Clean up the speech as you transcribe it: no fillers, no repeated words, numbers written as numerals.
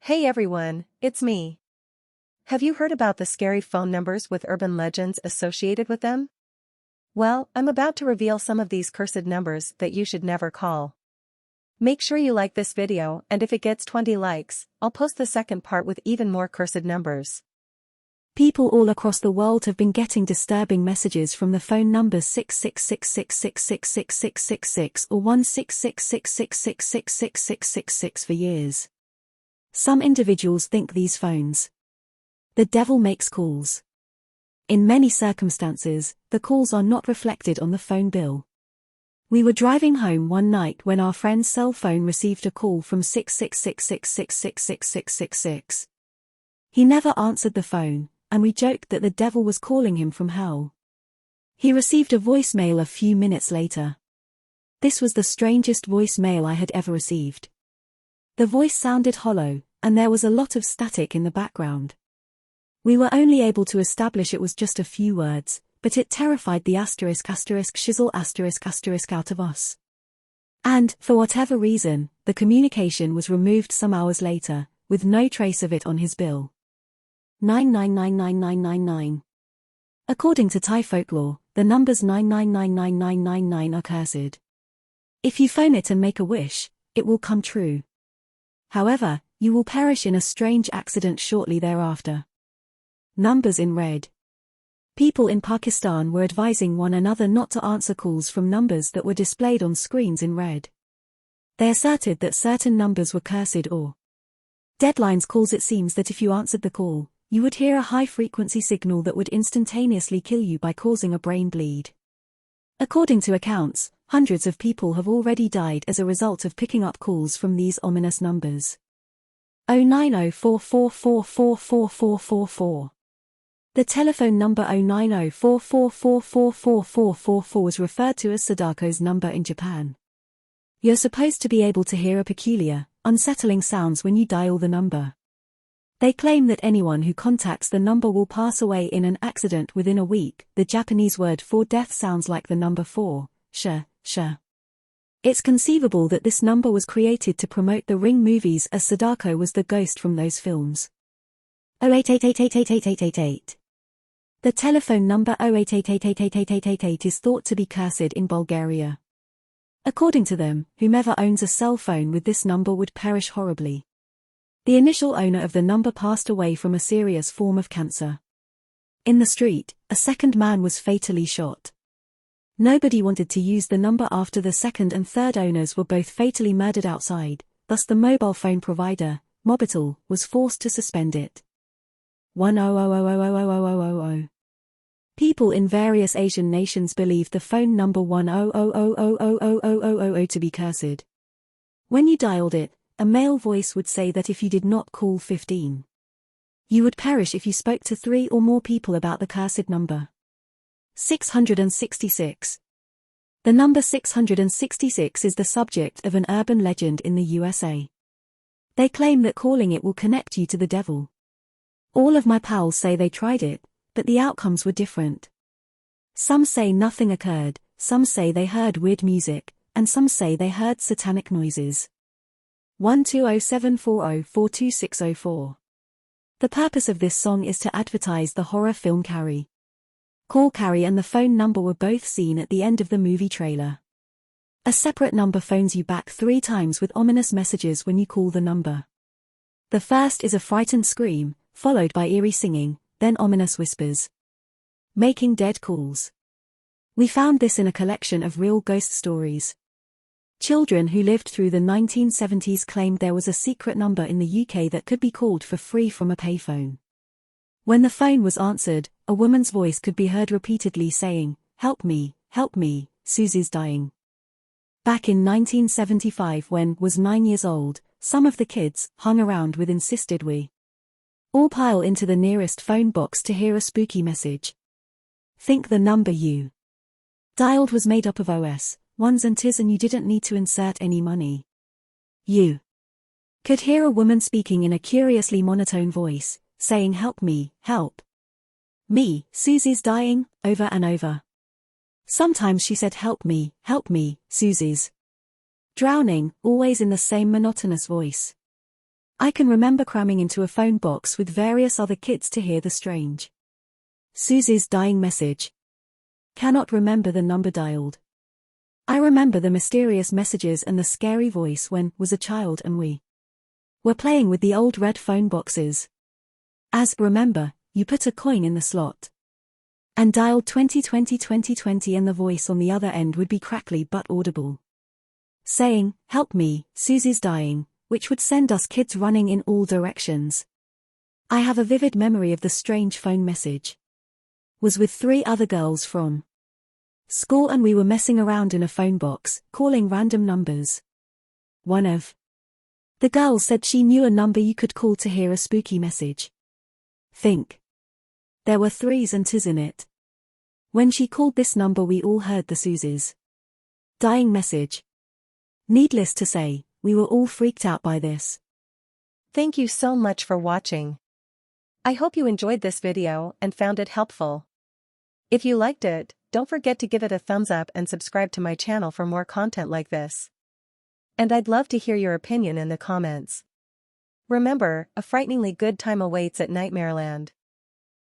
Hey everyone, it's me. Have you heard about the scary phone numbers with urban legends associated with them? Well, I'm about to reveal some of these cursed numbers that you should never call. Make sure you like this video, and if it gets 20 likes, I'll post the second part with even more cursed numbers. People all across the world have been getting disturbing messages from the phone numbers 66666666666 or 16666666666 for years. Some individuals think these phones. The devil makes calls. In many circumstances, the calls are not reflected on the phone bill. We were driving home one night when our friend's cell phone received a call from 66666666666. He never answered the phone, and we joked that the devil was calling him from hell. He received a voicemail a few minutes later. This was the strangest voicemail I had ever received. The voice sounded hollow, and there was a lot of static in the background. We were only able to establish it was just a few words, but it terrified the **shizzle**** out of us. And, for whatever reason, the communication was removed some hours later, with no trace of it on his bill. 9999999. According to Thai folklore, the numbers 9999999 are cursed. If you phone it and make a wish, it will come true. However, you will perish in a strange accident shortly thereafter. Numbers in red. People in Pakistan were advising one another not to answer calls from numbers that were displayed on screens in red. They asserted that certain numbers were cursed or deadlines calls. It seems that if you answered the call, you would hear a high-frequency signal that would instantaneously kill you by causing a brain bleed. According to accounts, hundreds of people have already died as a result of picking up calls from these ominous numbers. 09044444444. The telephone number 09044444444 was referred to as Sadako's number in Japan. You're supposed to be able to hear a peculiar, unsettling sounds when you dial the number. They claim that anyone who contacts the number will pass away in an accident within a week. The Japanese word for death sounds like the number 4, sha. It's conceivable that this number was created to promote the Ring movies, as Sadako was the ghost from those films. 08888888888. The telephone number 088888888 is thought to be cursed in Bulgaria. According to them, whomever owns a cell phone with this number would perish horribly. The initial owner of the number passed away from a serious form of cancer. In the street, a second man was fatally shot. Nobody wanted to use the number after the second and third owners were both fatally murdered outside, thus the mobile phone provider, Mobitel, was forced to suspend it. 100000000. People in various Asian nations believe the phone number 100000000 to be cursed. When you dialed it, a male voice would say that if you did not call 15, you would perish if you spoke to 3 or more people about the cursed number. 666. The number 666 is the subject of an urban legend in the USA. They claim that calling it will connect you to the devil. All of my pals say they tried it, but the outcomes were different. Some say nothing occurred, some say they heard weird music, and some say they heard satanic noises. 120740-42604. The purpose of this song is to advertise the horror film Carrie. Call Carrie and the phone number were both seen at the end of the movie trailer. A separate number phones you back 3 times with ominous messages when you call the number. The first is a frightened scream, followed by eerie singing, then ominous whispers. Making dead calls. We found this in a collection of real ghost stories. Children who lived through the 1970s claimed there was a secret number in the UK that could be called for free from a payphone. When the phone was answered, a woman's voice could be heard repeatedly saying, help me, Susie's dying." Back in 1975, when was 9 years old, some of the kids hung around with insisted we all pile into the nearest phone box to hear a spooky message. Think the number you dialed was made up of OS, ones and twos, and you didn't need to insert any money. You could hear a woman speaking in a curiously monotone voice, saying help me, Susie's dying, over and over. Sometimes she said help me, Susie's drowning, always in the same monotonous voice. I can remember cramming into a phone box with various other kids to hear the strange Susie's dying message. Cannot remember the number dialed. I remember the mysterious messages and the scary voice when was a child and we were playing with the old red phone boxes. Remember, you put a coin in the slot and dialed 2020 2020 and the voice on the other end would be crackly but audible, saying, "Help me, Susie's dying," which would send us kids running in all directions. I have a vivid memory of the strange phone message. Was with 3 other girls from school and we were messing around in a phone box, calling random numbers. One of the girls said she knew a number you could call to hear a spooky message. Think. There were 3s and 2s in it. When she called this number we all heard the Susie's dying message. Needless to say, we were all freaked out by this. Thank you so much for watching. I hope you enjoyed this video and found it helpful. If you liked it, don't forget to give it a thumbs up and subscribe to my channel for more content like this. And I'd love to hear your opinion in the comments. Remember, a frighteningly good time awaits at Nightmareland.